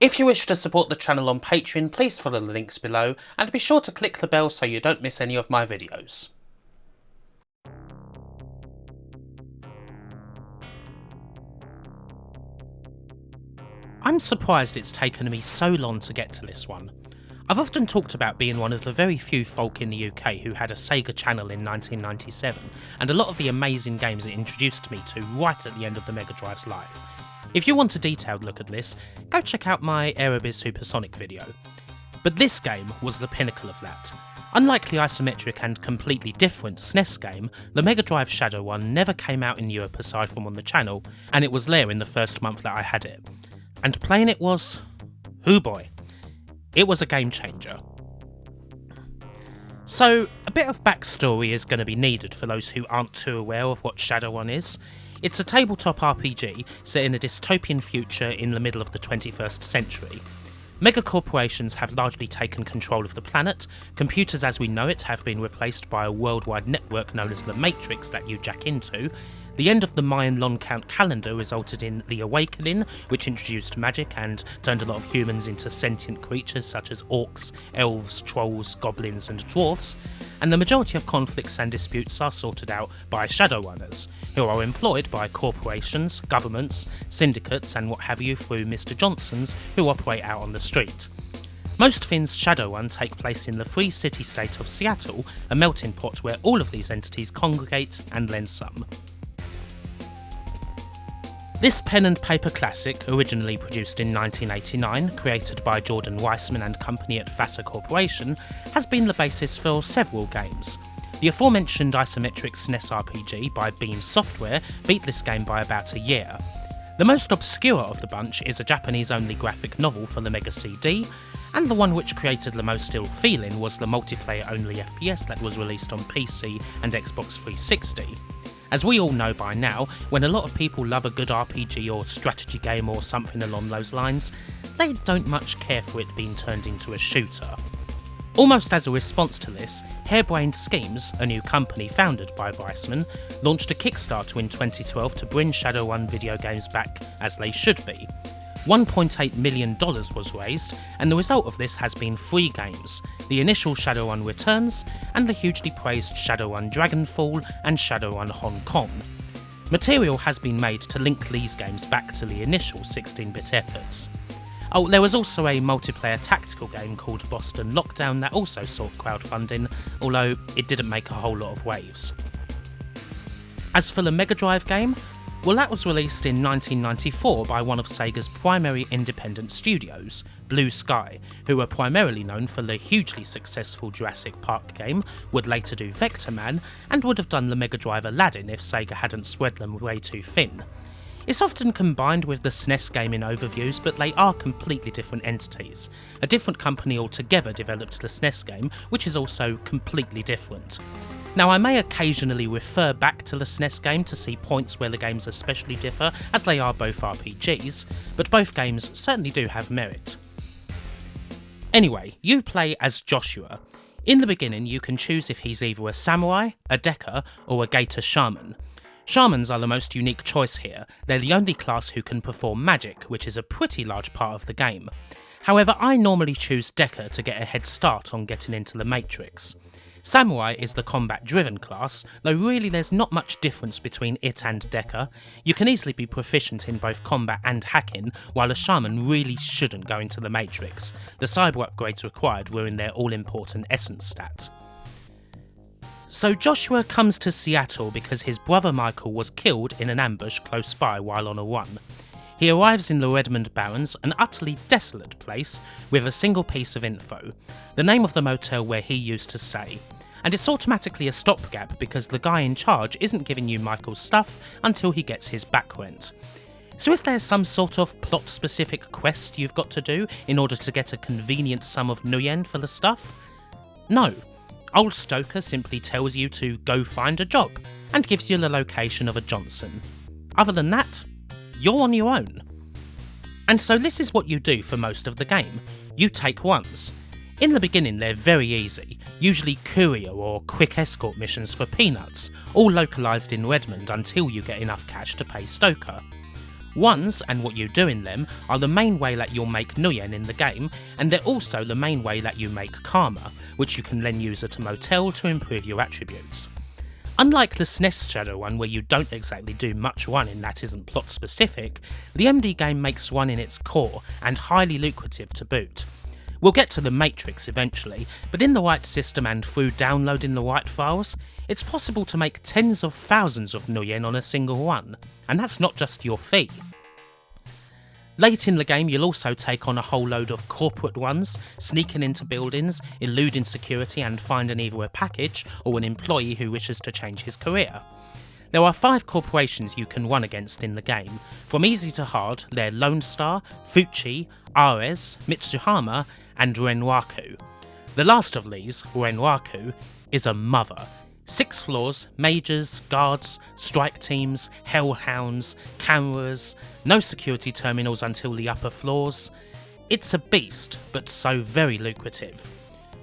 If you wish to support the channel on Patreon, please follow the links below and be sure to click the bell so you don't miss any of my videos. I'm surprised it's taken me so long to get to this one. I've often talked about being one of the very few folk in the UK who had a Sega channel in 1997, and a lot of the amazing games it introduced me to right at the end of the Mega Drive's life. If you want a detailed look at this, go check out my Aerobiz Supersonic video. But this game was the pinnacle of that. Unlike the isometric and completely different SNES game, the Mega Drive Shadowrun never came out in Europe aside from on the channel, and it was there in the first month that I had it. And playing it was... hoo boy. It was a game changer. So, a bit of backstory is going to be needed for those who aren't too aware of what Shadowrun is. It's a tabletop RPG set in a dystopian future in the middle of the 21st century. Mega corporations have largely taken control of the planet, computers as we know it have been replaced by a worldwide network known as the Matrix that you jack into. The end of the Mayan long count calendar resulted in the Awakening, which introduced magic and turned a lot of humans into sentient creatures such as orcs, elves, trolls, goblins and dwarfs, and the majority of conflicts and disputes are sorted out by Shadowrunners, who are employed by corporations, governments, syndicates and what have you through Mr. Johnsons who operate out on the street. Most things Shadowrun take place in the free city-state of Seattle, a melting pot where all of these entities congregate and lend some. This pen and paper classic, originally produced in 1989, created by Jordan Weissman and company at Fassa Corporation, has been the basis for several games. The aforementioned isometric SNES RPG by Beam Software beat this game by about a year. The most obscure of the bunch is a Japanese-only graphic novel for the Mega CD, and the one which created the most ill feeling was the multiplayer-only FPS that was released on PC and Xbox 360. As we all know by now, when a lot of people love a good RPG or strategy game or something along those lines, they don't much care for it being turned into a shooter. Almost as a response to this, Harebrained Schemes, a new company founded by Weissman, launched a Kickstarter in 2012 to bring Shadowrun video games back as they should be. $1.8 million was raised, and the result of this has been 3 games, the initial Shadowrun Returns, and the hugely praised Shadowrun Dragonfall and Shadowrun Hong Kong. Material has been made to link these games back to the initial 16-bit efforts. Oh, there was also a multiplayer tactical game called Boston Lockdown that also sought crowdfunding, although it didn't make a whole lot of waves. As for the Mega Drive game, well, that was released in 1994 by one of Sega's primary independent studios, Blue Sky, who were primarily known for the hugely successful Jurassic Park game, would later do Vector Man, and would have done the Mega Drive Aladdin if Sega hadn't spread them way too thin. It's often combined with the SNES game in overviews, but they are completely different entities. A different company altogether developed the SNES game, which is also completely different. Now, I may occasionally refer back to the SNES game to see points where the games especially differ, as they are both RPGs, but both games certainly do have merit. Anyway, you play as Joshua. In the beginning, you can choose if he's either a samurai, a decker, or a gator shaman. Shamans are the most unique choice here. They're the only class who can perform magic, which is a pretty large part of the game. However, I normally choose Decker to get a head start on getting into the Matrix. Samurai is the combat-driven class, though really there's not much difference between it and Decker. You can easily be proficient in both combat and hacking, while a shaman really shouldn't go into the Matrix. The cyber upgrades required ruin their all-important essence stat. So Joshua comes to Seattle because his brother Michael was killed in an ambush close by while on a run. He arrives in the Redmond Barrens, an utterly desolate place, with a single piece of info, the name of the motel where he used to stay. And it's automatically a stopgap because the guy in charge isn't giving you Michael's stuff until he gets his back rent. So is there some sort of plot-specific quest you've got to do in order to get a convenient sum of nuyen for the stuff? No. Old Stoker simply tells you to go find a job, and gives you the location of a Johnson. Other than that, you're on your own. And so this is what you do for most of the game. You take ones. In the beginning they're very easy, usually courier or quick escort missions for peanuts, all localised in Redmond until you get enough cash to pay Stoker. Ones, and what you do in them, are the main way that you'll make nuyen in the game, and they're also the main way that you make karma, which you can then use at a motel to improve your attributes. Unlike the SNES Shadowrun, where you don't exactly do much running that isn't plot specific, the MD game makes one in its core, and highly lucrative to boot. We'll get to the Matrix eventually, but in the right system and through downloading the right files, it's possible to make tens of thousands of nuyen on a single run, and that's not just your fee. Late in the game, you'll also take on a whole load of corporate ones, sneaking into buildings, eluding security and finding either a package or an employee who wishes to change his career. There are 5 corporations you can run against in the game. From easy to hard, they're Lone Star, Fuchi, Ares, Mitsuhama, and Renwaku. The last of these, Renwaku, is a mother. 6 floors, majors, guards, strike teams, hellhounds, cameras, no security terminals until the upper floors. It's a beast, but so very lucrative.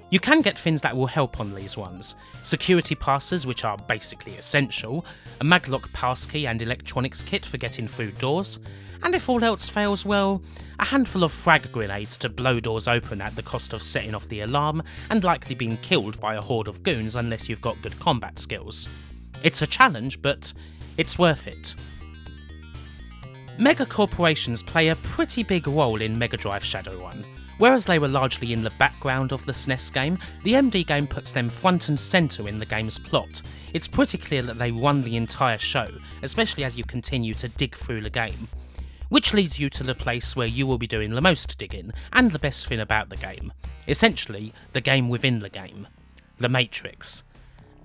You can get things that will help on these ones. Security passes, which are basically essential, a maglock passkey and electronics kit for getting through doors, and if all else fails, well, a handful of frag grenades to blow doors open at the cost of setting off the alarm and likely being killed by a horde of goons unless you've got good combat skills. It's a challenge, but it's worth it. Mega corporations play a pretty big role in Mega Drive Shadowrun. Whereas they were largely in the background of the SNES game, the MD game puts them front and centre in the game's plot. It's pretty clear that they run the entire show, especially as you continue to dig through the game. Which leads you to the place where you will be doing the most digging, and the best thing about the game. Essentially, the game within the game. The Matrix.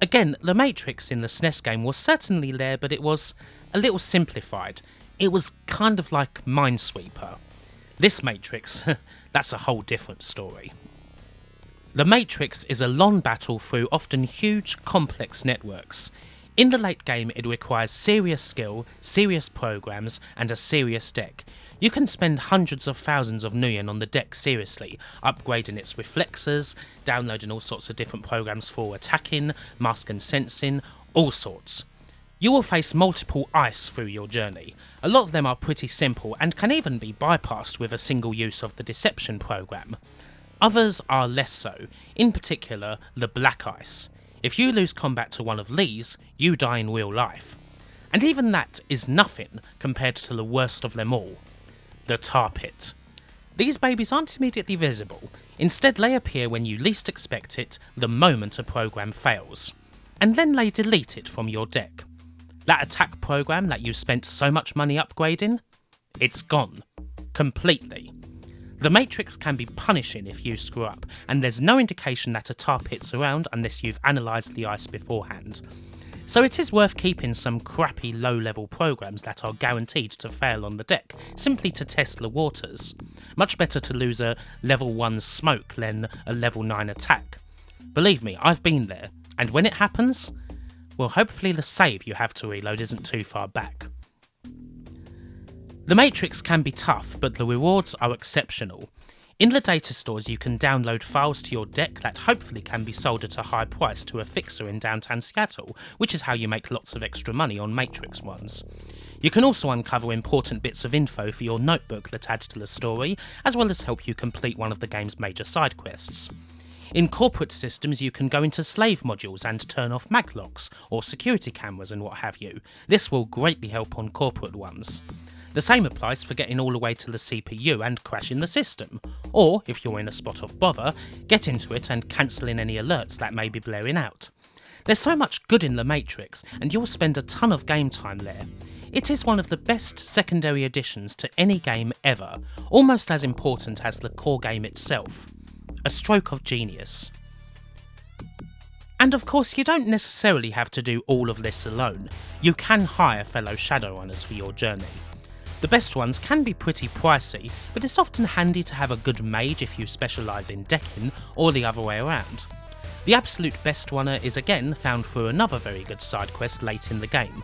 Again, the Matrix in the SNES game was certainly there, but it was a little simplified. It was kind of like Minesweeper. This Matrix, that's a whole different story. The Matrix is a long battle through often huge, complex networks. In the late game, it requires serious skill, serious programs, and a serious deck. You can spend hundreds of thousands of nuyen on the deck seriously, upgrading its reflexes, downloading all sorts of different programs for attacking, mask and sensing, all sorts. You will face multiple ice through your journey. A lot of them are pretty simple and can even be bypassed with a single use of the Deception program. Others are less so, in particular the Black Ice. If you lose combat to one of these, you die in real life. And even that is nothing compared to the worst of them all, the Tar Pit. These babies aren't immediately visible, instead they appear when you least expect it the moment a program fails. And then they delete it from your deck. That attack program that you spent so much money upgrading, it's gone. Completely. The Matrix can be punishing if you screw up, and there's no indication that a tar pit's around unless you've analysed the ice beforehand. So it is worth keeping some crappy low-level programs that are guaranteed to fail on the deck, simply to test the waters. Much better to lose a level 1 smoke than a level 9 attack. Believe me, I've been there, and when it happens, well, hopefully the save you have to reload isn't too far back. The Matrix can be tough, but the rewards are exceptional. In the data stores you can download files to your deck that hopefully can be sold at a high price to a fixer in downtown Seattle, which is how you make lots of extra money on Matrix ones. You can also uncover important bits of info for your notebook that adds to the story, as well as help you complete one of the game's major side quests. In corporate systems you can go into slave modules and turn off maglocks, or security cameras and what have you. This will greatly help on corporate ones. The same applies for getting all the way to the CPU and crashing the system, or, if you're in a spot of bother, get into it and cancelling any alerts that may be blaring out. There's so much good in the Matrix, and you'll spend a ton of game time there. It is one of the best secondary additions to any game ever, almost as important as the core game itself. A stroke of genius. And of course, you don't necessarily have to do all of this alone. You can hire fellow Shadowrunners for your journey. The best ones can be pretty pricey, but it's often handy to have a good mage if you specialise in decking, or the other way around. The absolute best runner is again found through another very good side quest late in the game.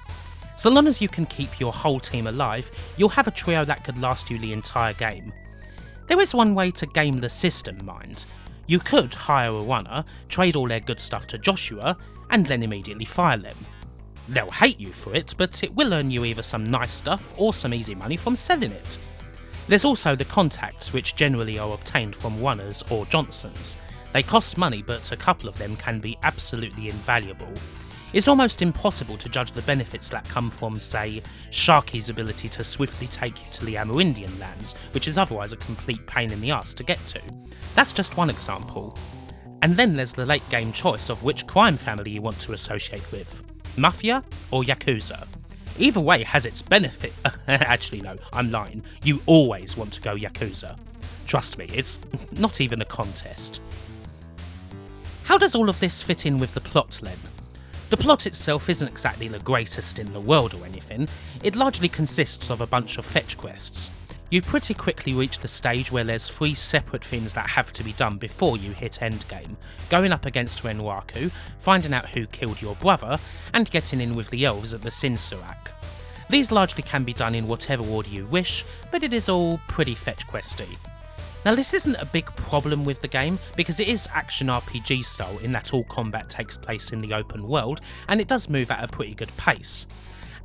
So long as you can keep your whole team alive, you'll have a trio that could last you the entire game. There is one way to game the system, mind. You could hire a runner, trade all their good stuff to Joshua, and then immediately fire them. They'll hate you for it, but it will earn you either some nice stuff or some easy money from selling it. There's also the contacts, which generally are obtained from Runners or Johnsons. They cost money, but a couple of them can be absolutely invaluable. It's almost impossible to judge the benefits that come from, say, Sharky's ability to swiftly take you to the Amerindian lands, which is otherwise a complete pain in the arse to get to. That's just one example. And then there's the late game choice of which crime family you want to associate with. Mafia or Yakuza. Either way has its benefit. Actually no, I'm lying. You always want to go Yakuza. Trust me, it's not even a contest. How does all of this fit in with the plot then? The plot itself isn't exactly the greatest in the world or anything. It largely consists of a bunch of fetch quests. You pretty quickly reach the stage where there's 3 separate things that have to be done before you hit endgame: going up against Renwaku, finding out who killed your brother, and getting in with the elves at the Sinsarak. These largely can be done in whatever order you wish, but it is all pretty fetch questy. Now this isn't a big problem with the game, because it is action RPG style in that all combat takes place in the open world, and it does move at a pretty good pace.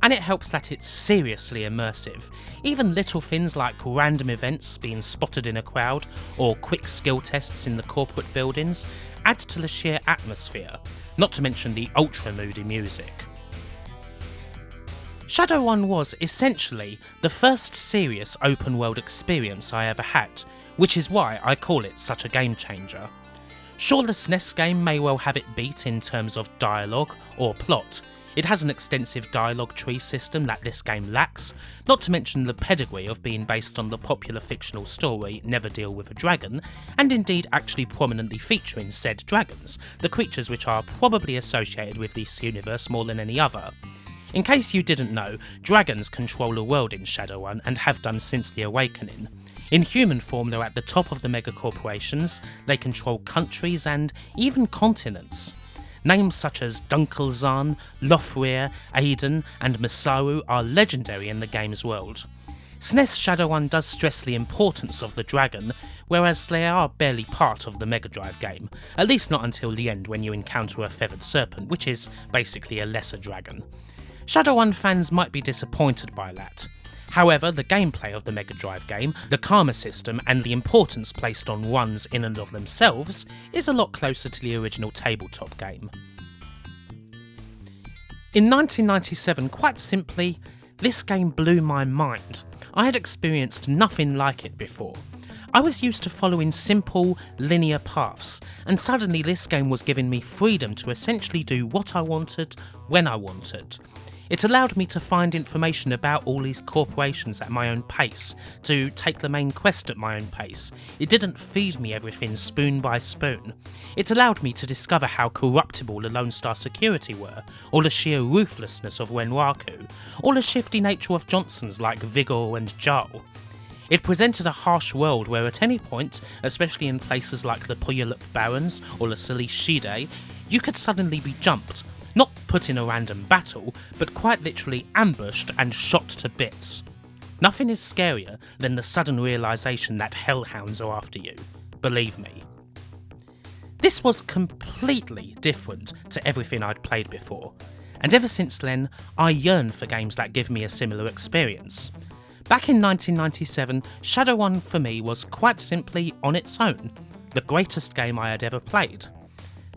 And it helps that it's seriously immersive. Even little things like random events being spotted in a crowd, or quick skill tests in the corporate buildings, add to the sheer atmosphere, not to mention the ultra moody music. Shadowrun was essentially the first serious open world experience I ever had, which is why I call it such a game changer. Sure, the SNES game may well have it beat in terms of dialogue or plot. It has an extensive dialogue tree system that this game lacks, not to mention the pedigree of being based on the popular fictional story Never Deal with a Dragon, and indeed actually prominently featuring said dragons, the creatures which are probably associated with this universe more than any other. In case you didn't know, dragons control the world in Shadowrun and have done since the Awakening. In human form they're at the top of the megacorporations, they control countries and even continents. Names such as Dunkelzahn, Lofreer, Aiden and Masaru are legendary in the game's world. SNES Shadowrun does stress the importance of the dragon, whereas they are barely part of the Mega Drive game, at least not until the end when you encounter a feathered serpent, which is basically a lesser dragon. Shadowrun fans might be disappointed by that. However, the gameplay of the Mega Drive game, the karma system and the importance placed on runs in and of themselves is a lot closer to the original tabletop game. In 1997, quite simply, this game blew my mind. I had experienced nothing like it before. I was used to following simple, linear paths, and suddenly this game was giving me freedom to essentially do what I wanted, when I wanted. It allowed me to find information about all these corporations at my own pace, to take the main quest at my own pace. It didn't feed me everything spoon by spoon. It allowed me to discover how corruptible the Lone Star Security were, or the sheer ruthlessness of Renwaku, or the shifty nature of Johnsons like Vigor and Jarl. It presented a harsh world where at any point, especially in places like the Puyallup Barrens or the Salish Shide, you could suddenly be jumped. Not put in a random battle, but quite literally ambushed and shot to bits. Nothing is scarier than the sudden realisation that hellhounds are after you, believe me. This was completely different to everything I'd played before, and ever since then, I yearn for games that give me a similar experience. Back in 1997, Shadowrun for me was quite simply, on its own, the greatest game I had ever played.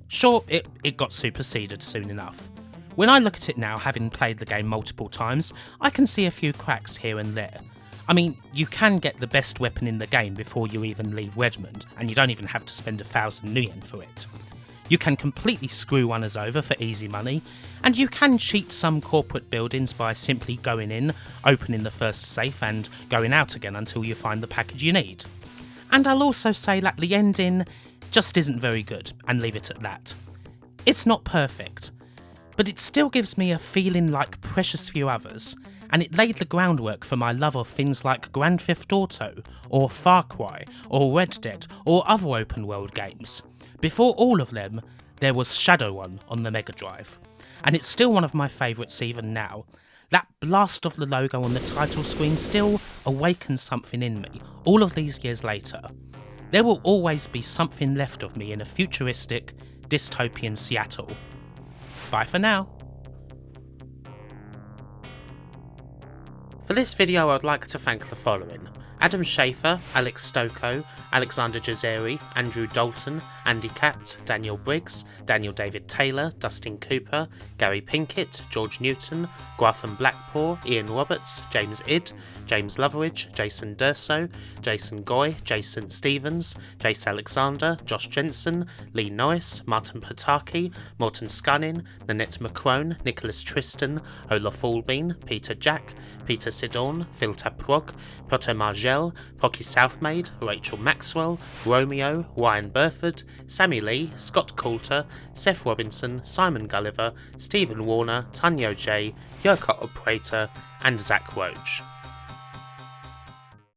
Sure, it got superseded soon enough. When I look at it now, having played the game multiple times, I can see a few cracks here and there. I mean, you can get the best weapon in the game before you even leave Redmond, and you don't even have to spend 1,000 nuyen for it. You can completely screw runners over for easy money, and you can cheat some corporate buildings by simply going in, opening the first safe and going out again until you find the package you need. And I'll also say that the ending just isn't very good, and leave it at that. It's not perfect, but it still gives me a feeling like precious few others, and it laid the groundwork for my love of things like Grand Theft Auto, or Far Cry, or Red Dead, or other open world games. Before all of them, there was Shadowrun on the Mega Drive, and it's still one of my favourites even now. That blast of the logo on the title screen still awakens something in me, all of these years later. There will always be something left of me in a futuristic, dystopian Seattle. Bye for now. For this video I would like to thank the following: Adam Schaefer, Alex Stocco, Alexander Jazeri, Andrew Dalton, Andy Capt, Daniel Briggs, Daniel David Taylor, Dustin Cooper, Gary Pinkett, George Newton, Gwatham Blackpool, Ian Roberts, James Idd, James Loveridge, Jason Durso, Jason Goy, Jason Stevens, Jace Alexander, Josh Jensen, Lee Norris, Martin Pataki, Morton Scannin, Nanette McCrone, Nicholas Tristan, Olaf Allbean, Peter Jack, Peter Sidorn, Phil Taprog, Piotr Margel, Pocky Southmaid, Rachel Maxwell, Romeo, Ryan Burford, Sammy Lee, Scott Coulter, Seth Robinson, Simon Gulliver, Stephen Warner, Tanyo J, Yurka Operator, and Zach Roach.